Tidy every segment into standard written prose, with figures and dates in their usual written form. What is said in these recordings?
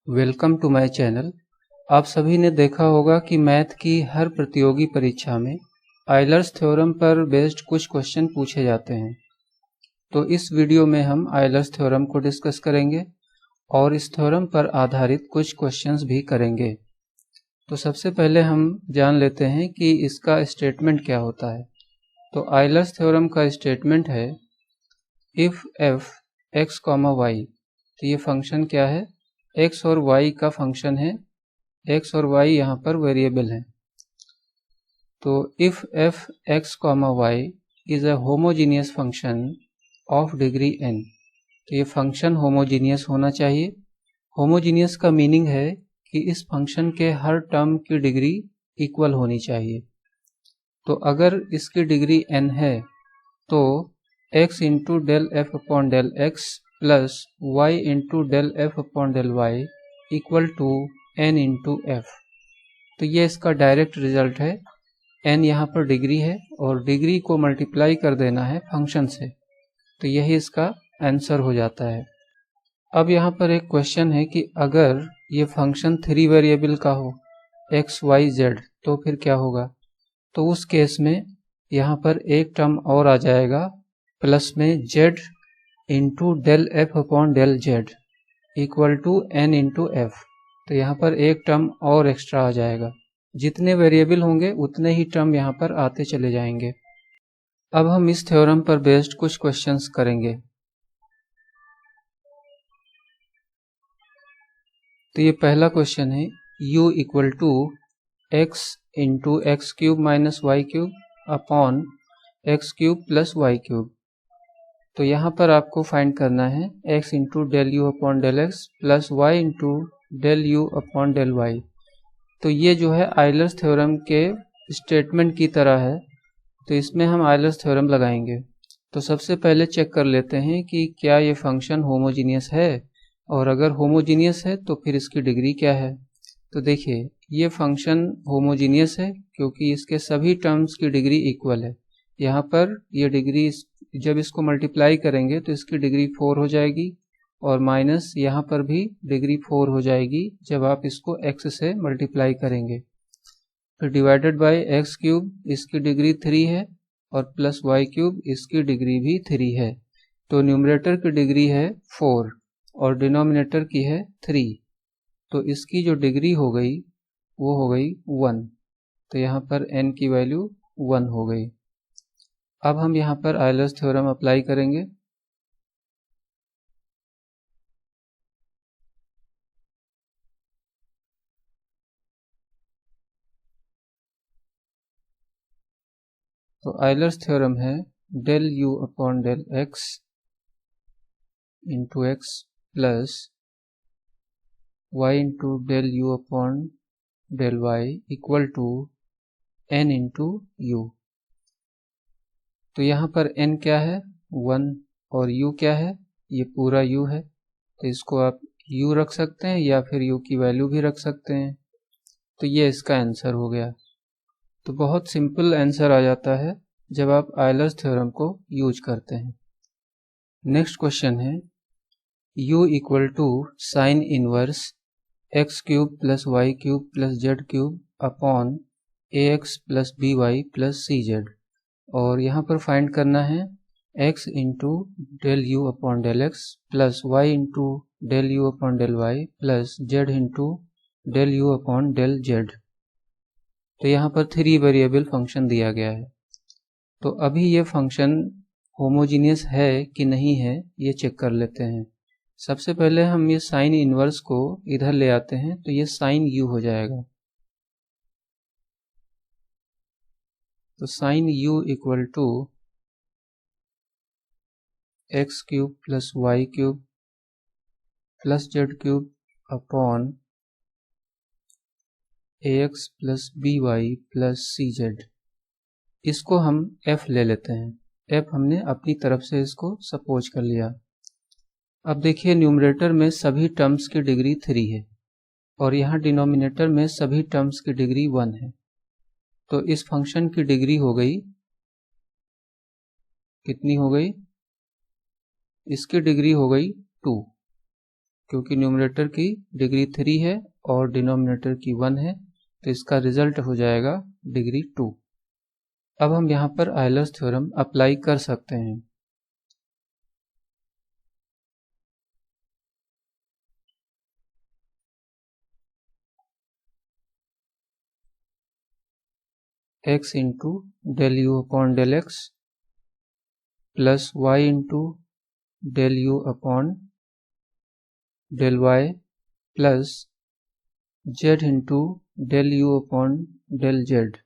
Welcome to my channel. आप सभी ने देखा होगा कि मैथ की हर प्रतियोगी परीक्षा में आयलर्स थ्योरम पर बेस्ड कुछ क्वेश्चन पूछे जाते हैं। तो इस वीडियो में हम आयलर्स थ्योरम को डिस्कस करेंगे और इस थ्योरम पर आधारित कुछ क्वेश्चंस भी करेंगे। तो सबसे पहले हम जान लेते हैं कि इसका स्टेटमेंट क्या होता है। तो आयलर्स थ्योरम का स्टेटमेंट है if f x comma y. तो ये फंक्शन क्या है? x और y का फंक्शन है। x और y यहाँ पर वेरिएबल है। तो if f x comma y is a homogeneous function of degree n। तो ये फंक्शन होमोजीनियस होना चाहिए। होमोजीनियस का मीनिंग है कि इस फंक्शन के हर टर्म की डिग्री इक्वल होनी चाहिए। तो अगर इसकी डिग्री n है तो x into del f upon del x plus y into del f upon del y equal to n into f. तो ये इसका डायरेक्ट रिजल्ट है। n यहाँ पर डिग्री है और डिग्री को मल्टीप्लाई कर देना है फंक्शन से, तो यही इसका आंसर हो जाता है। अब यहाँ पर एक क्वेश्चन है कि अगर ये फंक्शन 3 वेरिएबल का हो x y z तो फिर क्या होगा? तो उस केस में यहाँ पर एक टर्म और आ जाएगा प्लस में z into del f upon del z equal to n into f. तो यहाँ पर एक टर्म और एक्स्ट्रा आ जाएगा। जितने वेरिएबल होंगे उतने ही टर्म यहाँ पर आते चले जाएंगे। अब हम इस थ्योरम पर बेस्ड कुछ क्वेश्चंस करेंगे। तो ये पहला क्वेश्चन है u equal to x into x cube minus y cube upon x cube plus y cube. तो यहाँ पर आपको फाइंड करना है x into del u upon del x plus y into del u upon del y. तो ये जो है आयलर्स थ्योरम के स्टेटमेंट की तरह है, तो इसमें हम आयलर्स थ्योरम लगाएंगे। तो सबसे पहले चेक कर लेते हैं कि क्या ये फंक्शन होमोजीनियस है, और अगर होमोजीनियस है तो फिर इसकी डिग्री क्या है। तो देखिए ये फंक्शन होमोजीनियस है क्योंकि इसके सभी टर्म्स की डिग्री इक्वल है। यहाँ पर ये डिग्री जब इसको मल्टीप्लाई करेंगे तो इसकी डिग्री 4 हो जाएगी और माइनस यहाँ पर भी डिग्री 4 हो जाएगी जब आप इसको x से मल्टीप्लाई करेंगे। फिर डिवाइडेड बाय एक्स क्यूब, इसकी डिग्री 3 है और प्लस वाई क्यूब, इसकी डिग्री भी 3 है। तो न्यूमरेटर की डिग्री है 4 और डिनोमिनेटर की है 3। तो इसकी जो डिग्री हो गई वो हो गई 1। तो यहाँ पर n की वैल्यू 1 हो गई। अब हम यहाँ पर आयलर्स थ्योरम अप्लाई करेंगे। तो आयलर्स थ्योरम है del u upon del x into x plus y into del u upon del y equal to n into u। तो यहाँ पर n क्या है? 1 और u क्या है? ये पूरा u है। तो इसको आप u रख सकते हैं या फिर u की वैल्यू भी रख सकते हैं। तो ये इसका आंसर हो गया। तो बहुत सिंपल आंसर आ जाता है जब आप आयलर्स थ्योरम को यूज करते हैं। नेक्स्ट क्वेश्चन है u equal to sine inverse x cube plus y cube plus z cube upon a x plus b y plus c z. और यहाँ पर फाइंड करना है x into del u upon del x plus y into del u upon del y plus z into del u upon del z. तो यहाँ पर 3 variable function दिया गया है। तो अभी ये फंक्शन होमोजीनियस है कि नहीं है ये चेक कर लेते हैं। सबसे पहले हम ये साइन इनवर्स को इधर ले आते हैं, तो ये साइन u हो जाएगा। तो sine u equal to x cube plus y cube plus z cube upon a x plus b y plus c z. इसको हम f ले लेते हैं। f हमने अपनी तरफ से इसको सपोज कर लिया। अब देखिए न्यूमरेटर में सभी टर्म्स की डिग्री 3 है और यहाँ डिनोमिनेटर में सभी टर्म्स की डिग्री 1 है। तो इस फंक्शन की डिग्री हो गई, कितनी हो गई? इसकी डिग्री हो गई 2। क्योंकि न्यूमरेटर की डिग्री 3 है और डिनोमिनेटर की 1 है, तो इसका रिजल्ट हो जाएगा डिग्री 2। अब हम यहाँ पर आयलर्स थ्योरम अप्लाई कर सकते हैं। x into del u upon del x plus y into del u upon del y plus z into del u upon del z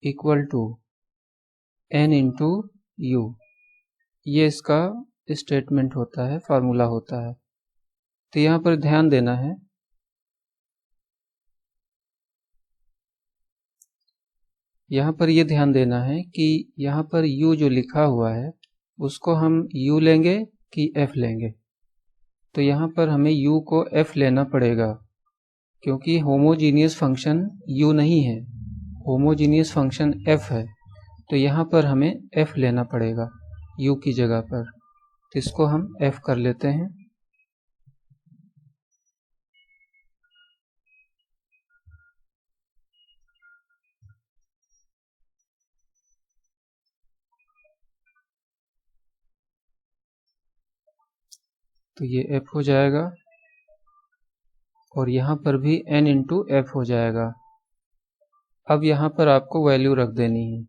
equal to n into u. ये इसका statement होता है, formula होता है। तो यहाँ पर ध्यान देना है, यहाँ पर ये ध्यान देना है कि यहाँ पर u जो लिखा हुआ है उसको हम u लेंगे कि f लेंगे। तो यहाँ पर हमें u को f लेना पड़ेगा, क्योंकि होमोजीनियस फंक्शन u नहीं है, होमोजीनियस फंक्शन f है। तो यहाँ पर हमें f लेना पड़ेगा u की जगह पर। तो इसको हम f कर लेते हैं। तो ये f हो जाएगा और यहाँ पर भी n इंटू f हो जाएगा। अब यहाँ पर आपको वैल्यू रख देनी है।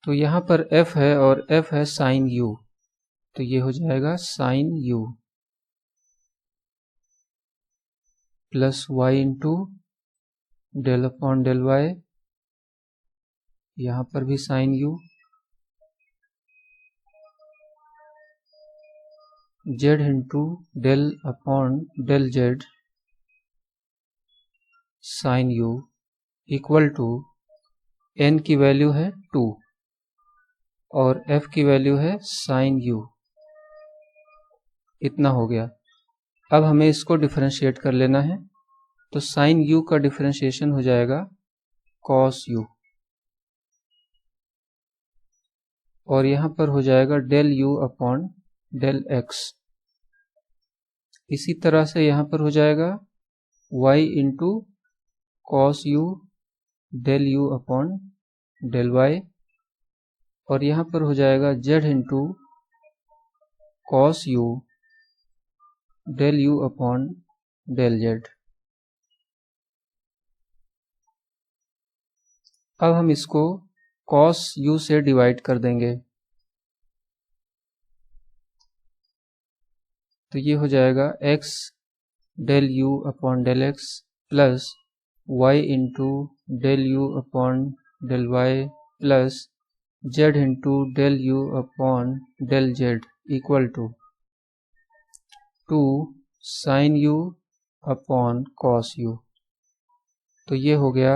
तो यहाँ पर f है और f है साइन u, तो ये हो जाएगा sine u plus y into del upon del y, यहाँ पर भी sine u, z into del upon del z sine u equal to n की वैल्यू है 2 और f की वैल्यू है साइन u। इतना हो गया। अब हमें इसको डिफरेंशिएट कर लेना है। तो साइन u का डिफरेंशिएशन हो जाएगा कॉस u और यहाँ पर हो जाएगा del u upon del x। इसी तरह से यहाँ पर हो जाएगा y into cos u del u upon del y और यहाँ पर हो जाएगा z into cos u del u upon del z। अब हम इसको cos u से डिवाइड कर देंगे, तो ये हो जाएगा x del u upon del x plus y into del u upon del y plus z into del u upon del z equal to 2 sine u upon cos u। तो ये हो गया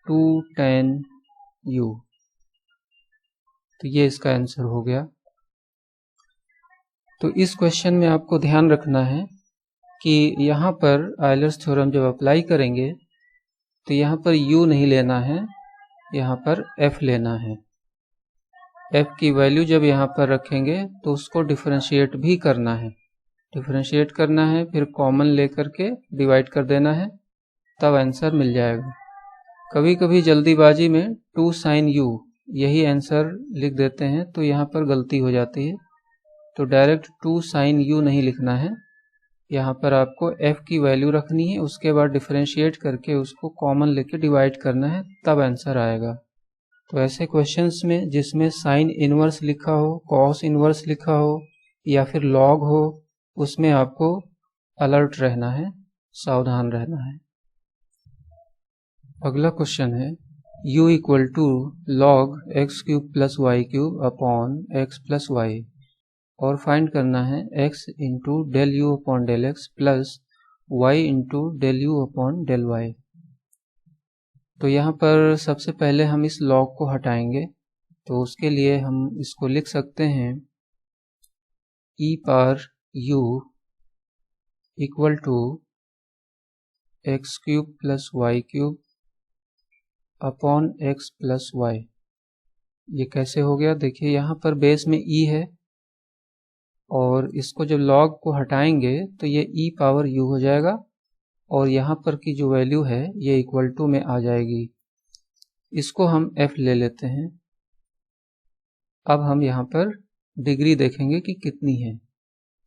2 tan u। तो ये इसका answer हो गया। तो इस क्वेश्चन में आपको ध्यान रखना है कि यहाँ पर आयलर्स थ्योरम जब अप्लाई करेंगे तो यहाँ पर u नहीं लेना है, यहाँ पर f लेना है। f की वैल्यू जब यहाँ पर रखेंगे तो उसको डिफरेंशिएट भी करना है, डिफरेंशिएट करना है, फिर कॉमन लेकर के डिवाइड कर देना है, तब आंसर मिल जाएगा। कभी कभी जल्दीबाजी में 2 साइन u यही आंसर लिख देते हैं, तो यहाँ पर गलती हो जाती है। तो डायरेक्ट 2 साइन u नहीं लिखना है, यहाँ पर आपको f की वैल्यू रखनी है, उसके बाद डिफरेंशिएट करके उसको कॉमन लेके डिवाइड करना है, तब आंसर आएगा। तो ऐसे क्वेश्चंस में जिसमें साइन इनवर्स लिखा हो, कॉस इनवर्स लिखा हो या फिर लॉग हो, उसमें आपको अलर्ट रहना है, सावधान रहना है। अगला क्वेश्चन है u equal to log x cube plus y cube upon x plus y और फाइंड करना है x into del u upon del x plus y into del u upon del y. तो यहाँ पर सबसे पहले हम इस लॉग को हटाएंगे, तो उसके लिए हम इसको लिख सकते हैं e power u equal to x cube plus y cube upon x plus y. ये कैसे हो गया? देखिए यहाँ पर बेस में ई है और इसको जब लॉग को हटाएंगे तो ये ई पावर यू हो जाएगा और यहाँ पर की जो वैल्यू है ये इक्वल टू में आ जाएगी। इसको हम एफ ले लेते हैं। अब हम यहाँ पर डिग्री देखेंगे कि कितनी है।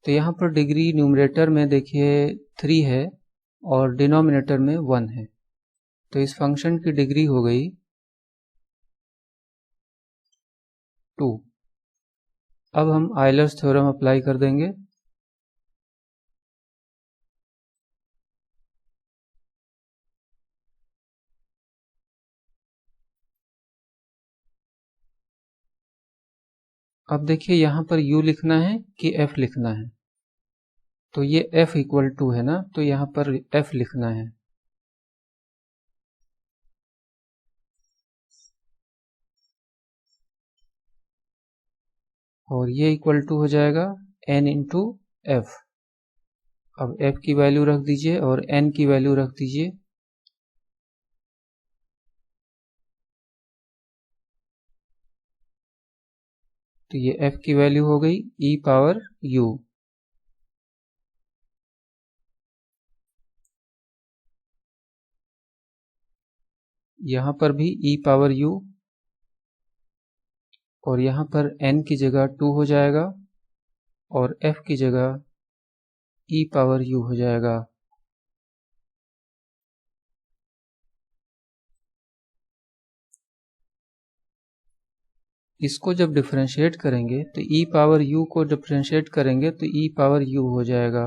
तो यहाँ पर डिग्री न्यूमरेटर में देखिए 3 है और डिनोमिनेटर में 1 है। तो इस फंक्शन की डिग्री हो गई 2। अब हम आयलर्स थ्योरम अप्लाई कर देंगे। अब देखिए यहाँ पर u लिखना है कि f लिखना है। तो ये f इक्वल टू है ना, तो यहाँ पर f लिखना है। और ये इक्वल टू हो जाएगा n इंटू एफ। अब f की वैल्यू रख दीजिए और n की वैल्यू रख दीजिए। तो ये f की वैल्यू हो गई e पावर u। यहाँ पर भी e पावर u और यहाँ पर n की जगह 2 हो जाएगा और f की जगह e पावर u हो जाएगा। इसको जब डिफरेंशिएट करेंगे तो e पावर u को डिफरेंशिएट करेंगे तो e पावर u हो जाएगा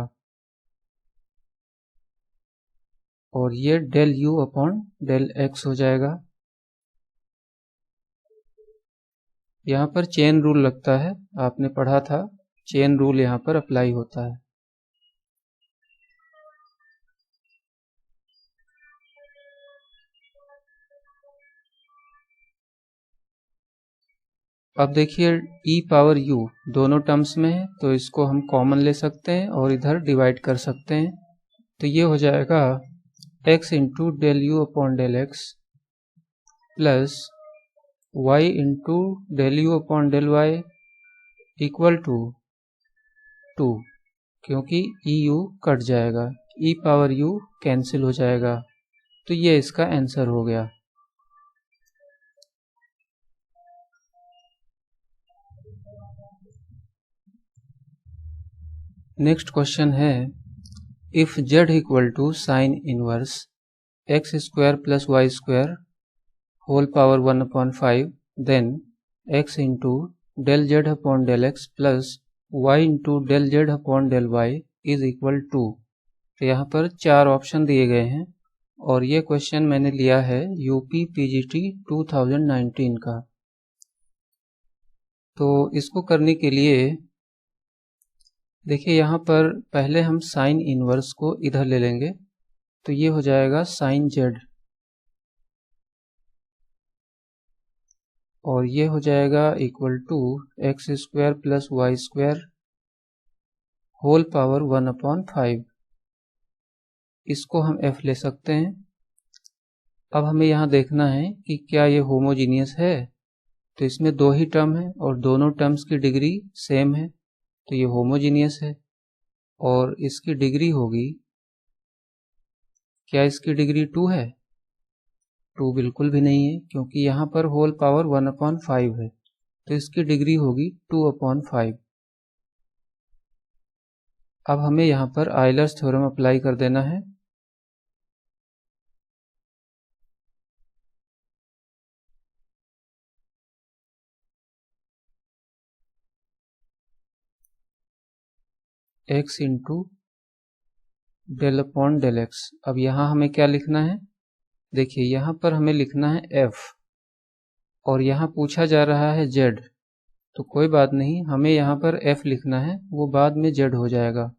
और ये del u upon del x हो जाएगा। यहाँ पर चेन रूल लगता है, आपने पढ़ा था, चेन रूल यहाँ पर अप्लाई होता है। अब देखिए e पावर u दोनों टर्म्स में है तो इसको हम कॉमन ले सकते हैं और इधर डिवाइड कर सकते हैं। तो ये हो जाएगा x into del u upon del x plus y into del u upon del y equal to 2, क्योंकि eu कट जाएगा, e पावर u कैंसिल हो जाएगा। तो ये इसका आंसर हो गया। नेक्स्ट क्वेश्चन है, if z equal to sine inverse x square plus y square whole power 1/5 then x into del z upon del x plus y into del z upon del Y is equal to. तो यहाँ पर 4 option दिए गए हैं और ये question मैंने लिया है यूपी पीजीटी 2019 का। तो इसको करने के लिए देखिए यहाँ पर पहले हम साइन इनवर्स को इधर ले लेंगे तो ये हो जाएगा साइन जेड और ये हो जाएगा equal to x square plus y square whole power 1/5। इसको हम f ले सकते हैं। अब हमें यहाँ देखना है कि क्या ये होमोजीनियस है। तो इसमें 2 ही टर्म है और दोनों टर्म्स की डिग्री सेम है तो ये होमोजीनियस है। और इसकी डिग्री होगी, क्या इसकी डिग्री 2 है? 2 बिल्कुल भी नहीं है क्योंकि यहाँ पर होल पावर 1/5 है तो इसकी डिग्री होगी 2/5। अब हमें यहाँ पर आयलर्स थ्योरम अप्लाई कर देना है। x into del upon del x. अब यहाँ हमें क्या लिखना है? देखिए यहाँ पर हमें लिखना है f और यहाँ पूछा जा रहा है z, तो कोई बात नहीं, हमें यहाँ पर f लिखना है, वो बाद में z हो जाएगा।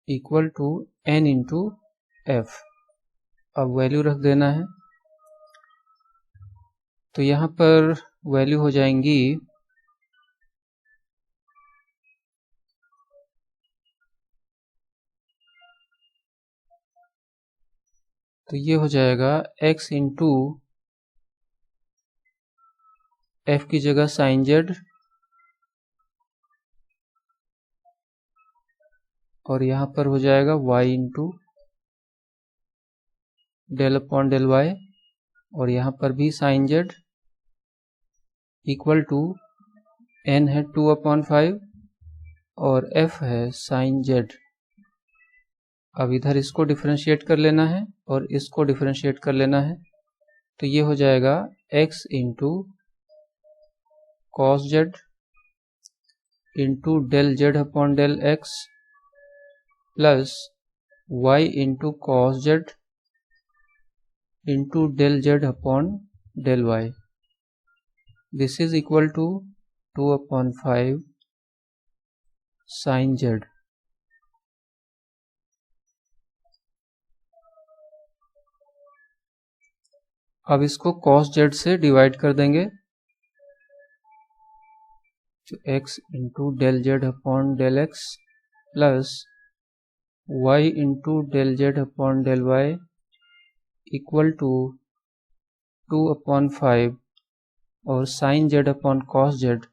Equal to n into f. अब वैल्यू रख देना है। तो यहाँ पर वैल्यू हो जाएंगी तो ये हो जाएगा x इंटू f की जगह साइन जेड और यहाँ पर हो जाएगा y into del upon del y और यहाँ पर भी sine z equal to n है 2/5 और f है साइन जेड। अब इधर इसको डिफरेंशिएट कर लेना है और इसको डिफरेंशिएट कर लेना है। तो ये हो जाएगा x into cos z into del z upon del x plus y into cos z into del z upon del y. This is equal to 2/5 sine z. अब इसको cos z से डिवाइड कर देंगे तो x into del z upon del x plus y into del z upon del y equal to 2/5 और sine z upon cos z,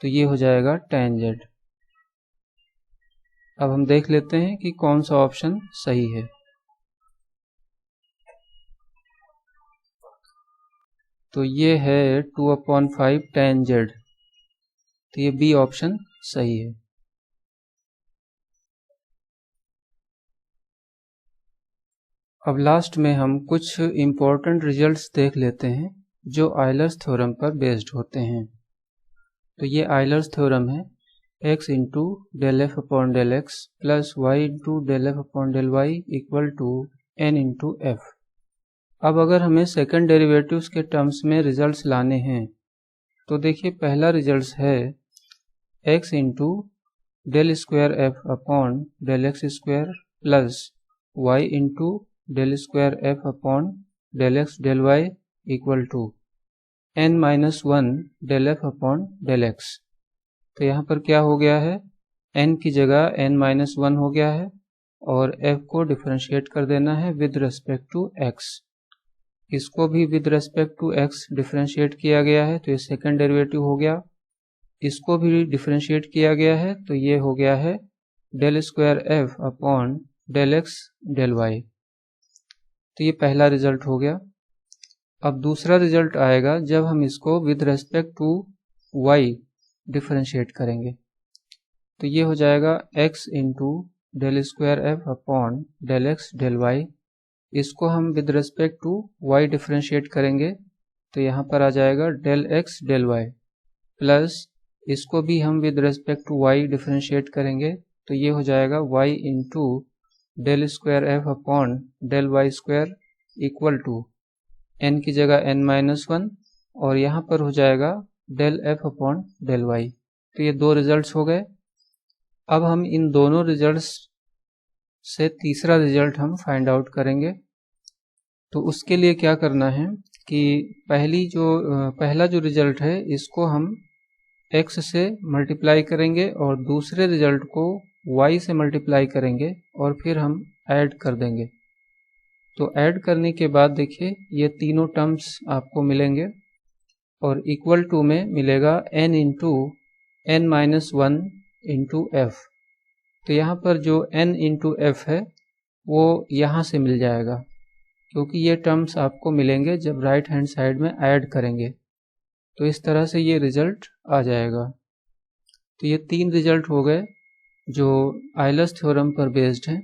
तो ये हो जाएगा tan जेड। अब हम देख लेते हैं कि कौन सा ऑप्शन सही है। तो ये है 2/5 tan जेड, तो ये बी ऑप्शन सही है। अब लास्ट में हम कुछ इम्पोर्टेंट रिजल्ट्स देख लेते हैं जो आयलर्स थ्योरम पर बेस्ड होते हैं। तो ये आयलर्स थ्योरम है x into del f upon del x plus y into del f upon del y equal to n into f. अब अगर हमें सेकंड डेरिवेटिव्स के टर्म्स में रिजल्ट्स लाने हैं तो देखिए पहला रिजल्ट्स है x into del square f upon del x square plus y into del square f upon del x del y equal to n-1 del f upon del x. तो यहाँ पर क्या हो गया है, n की जगह n-1 हो गया है और f को डिफरेंशिएट कर देना है विद रेस्पेक्ट टू x। इसको भी with respect to x differentiate किया गया है तो ये सेकंड डेरिवेटिव हो गया। इसको भी डिफरेंशिएट किया गया है तो ये हो गया है del square f upon del x del y. तो ये पहला रिजल्ट हो गया। अब दूसरा रिजल्ट आएगा जब हम इसको with respect to y differentiate करेंगे। तो ये हो जाएगा x into del square f upon del x del y. इसको हम with respect to y differentiate करेंगे तो यहाँ पर आ जाएगा del x del y plus इसको भी हम with respect to y differentiate करेंगे तो ये हो जाएगा y into del square f upon del y square equal to n की जगह n-1 और यहाँ पर हो जाएगा del f upon del y. तो ये दो रिजल्ट्स हो गए। अब हम इन दोनों रिजल्ट्स से तीसरा रिजल्ट हम फाइंड आउट करेंगे। तो उसके लिए क्या करना है कि पहला जो रिजल्ट है इसको हम x से मल्टीप्लाई करेंगे और दूसरे रिजल्ट को y से मल्टीप्लाई करेंगे और फिर हम ऐड कर देंगे। तो ऐड करने के बाद देखिए ये तीनों टर्म्स आपको मिलेंगे और इक्वल टू में मिलेगा n into n-1 into f. तो यहाँ पर जो n इंटू एफ है वो यहाँ से मिल जाएगा क्योंकि ये टर्म्स आपको मिलेंगे जब राइट हैंड साइड में ऐड करेंगे। तो इस तरह से ये रिजल्ट आ जाएगा। तो ये तीन रिजल्ट हो गए जो आयलर्स थ्योरम पर बेस्ड हैं।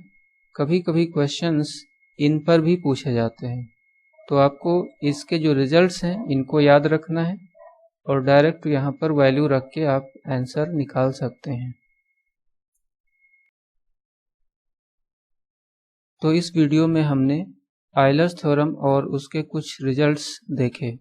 कभी कभी क्वेश्चंस इन पर भी पूछे जाते हैं तो आपको इसके जो रिजल्ट्स हैं इनको याद रखना है और डायरेक्ट यहाँ पर वैल्यू रख के आप आंसर निकाल सकते हैं। तो इस वीडियो में हमने आयलर्स थ्योरम और उसके कुछ रिजल्ट्स देखे।